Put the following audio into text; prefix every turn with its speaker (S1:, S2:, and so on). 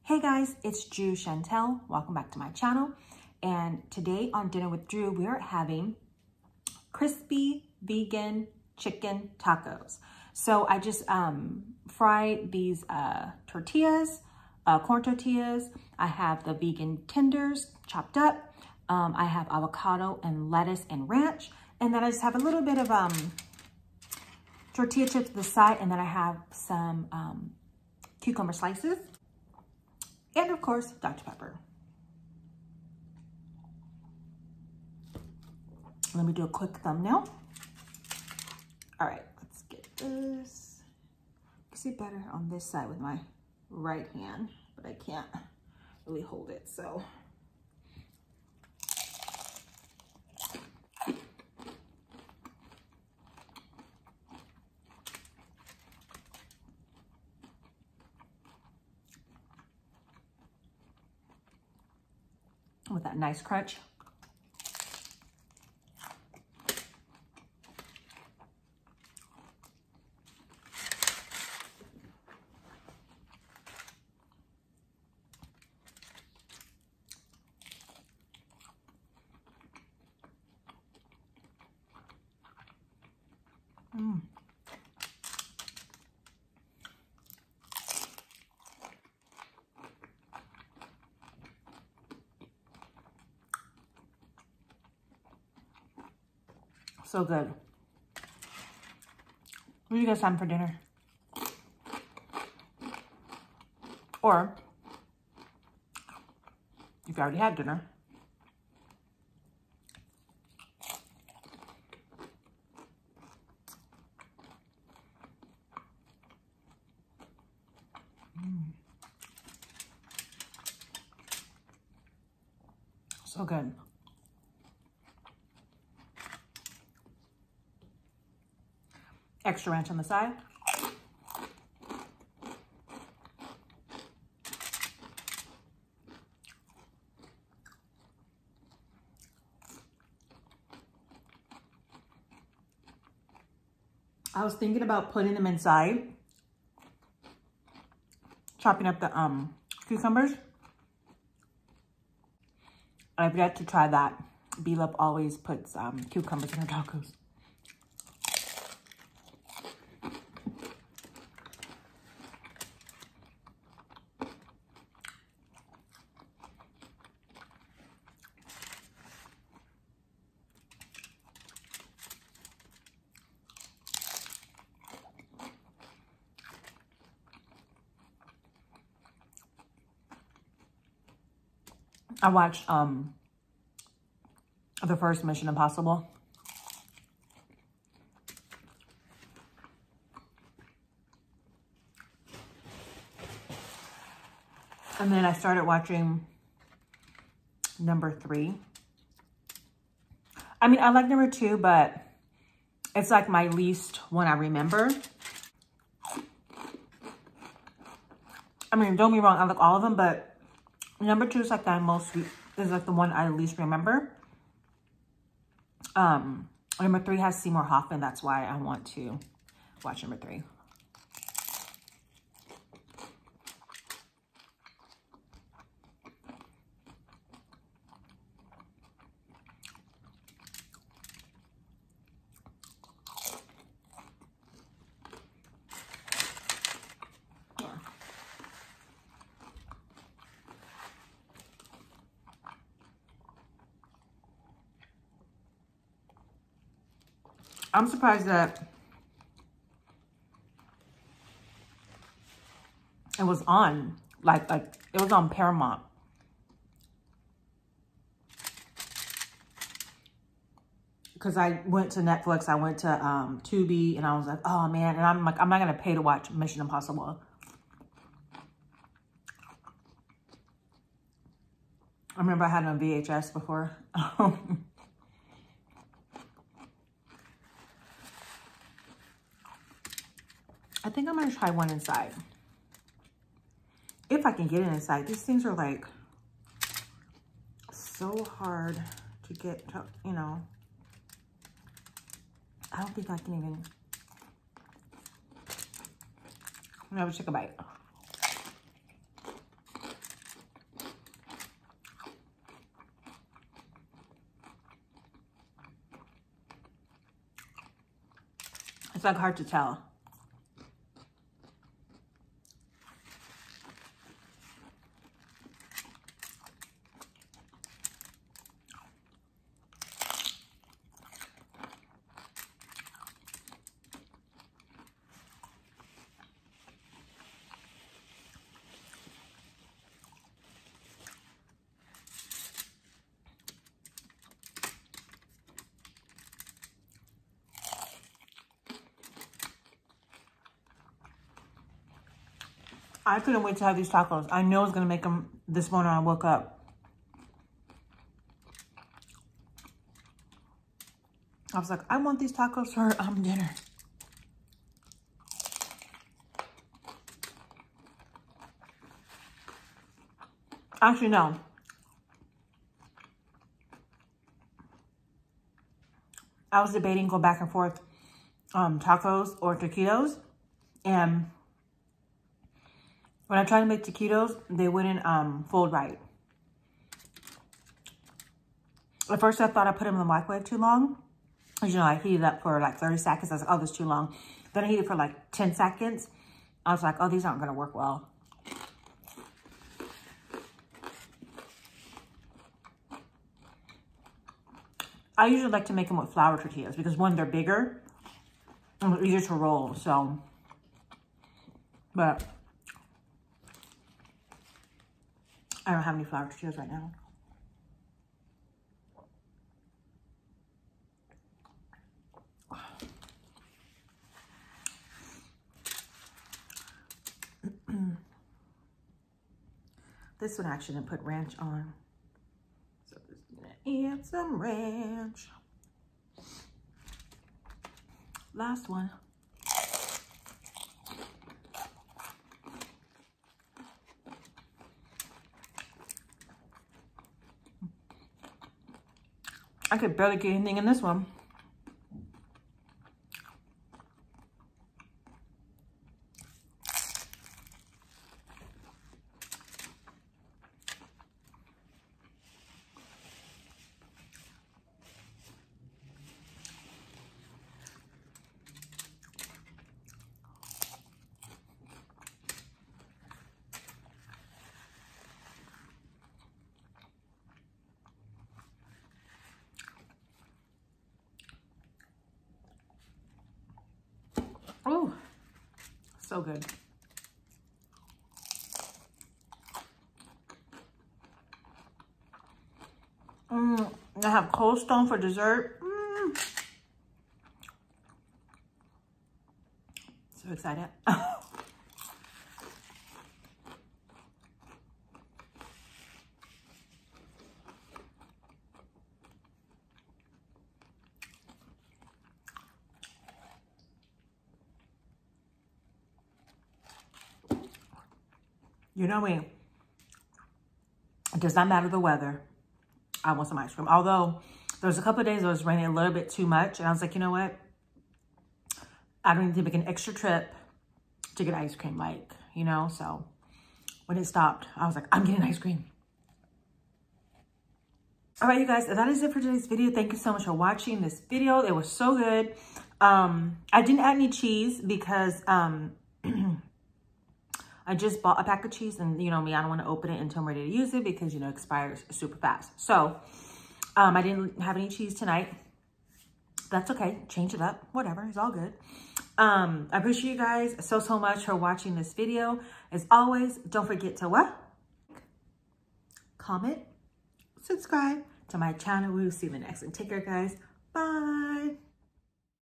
S1: Hey guys, it's Drew-Chantal. Welcome back to my channel. And today on Dinner with Drew, we are having crispy vegan chicken tacos. So I just fried these tortillas, corn tortillas. I have the vegan tenders chopped up. I have avocado and lettuce and ranch. And then I just have a little bit of tortilla chips to the side. And then I have some cucumber slices. And of course, Dr. Pepper. Let me do a quick thumbnail. All right, let's get this. I can see better on this side with my right hand, but I can't really hold it, so. With that nice crunch. So good. What are you guys having for dinner? Or, if you already had dinner, so good. Extra ranch on the side. I was thinking about putting them inside, chopping up the cucumbers. I've yet to try that. B-Love always puts cucumbers in her tacos. I watched the first Mission Impossible. And then I started watching number 3. I mean, I like number 2, but it's like my least one I remember. I mean, don't be wrong, I like all of them, but number 2 is like the one I least remember. Number 3 has Seymour Hoffman. That's why I want to watch number 3. I'm surprised that it was on, like it was on Paramount. Because I went to Netflix, I went to Tubi, and I was like, oh man, and I'm like, I'm not gonna pay to watch Mission Impossible. I remember I had it on VHS before. I think I'm gonna try one inside. If I can get it inside. These things are like so hard to get, you know. I don't think I can even. I'm gonna take a bite. It's like hard to tell. I couldn't wait to have these tacos. I know I was going to make them this morning when I woke up. I was like, I want these tacos for dinner. Actually, no. I was debating go back and forth tacos or taquitos. And when I tried to make taquitos, they wouldn't fold right. At first, I thought I put them in the microwave too long. As you know, I heated up for like 30 seconds. I was like, oh, this is too long. Then I heated for like 10 seconds. I was like, oh, these aren't going to work well. I usually like to make them with flour tortillas because one, they're bigger and they're easier to roll. So, but I don't have any flour tortillas right now. This one I shouldn't put ranch on. So I'm just gonna add some ranch. Last one. I could barely get anything in this one. Oh, so good. I have Cold Stone for dessert. So excited. You know me. It does not matter the weather. I want some ice cream. Although there was a couple of days it was raining a little bit too much. And I was like, you know what? I don't need to make an extra trip to get ice cream. Like, you know, so when it stopped, I was like, I'm getting ice cream. All right, you guys, that is it for today's video. Thank you so much for watching this video. It was so good. I didn't add any cheese because I just bought a pack of cheese and you know me, I don't want to open it until I'm ready to use it because, you know, it expires super fast. So I didn't have any cheese tonight. That's okay. Change it up. Whatever. It's all good. I appreciate you guys so much for watching this video. As always, don't forget to what? Comment, subscribe to my channel. We will see you in the next one. Take care, guys. Bye.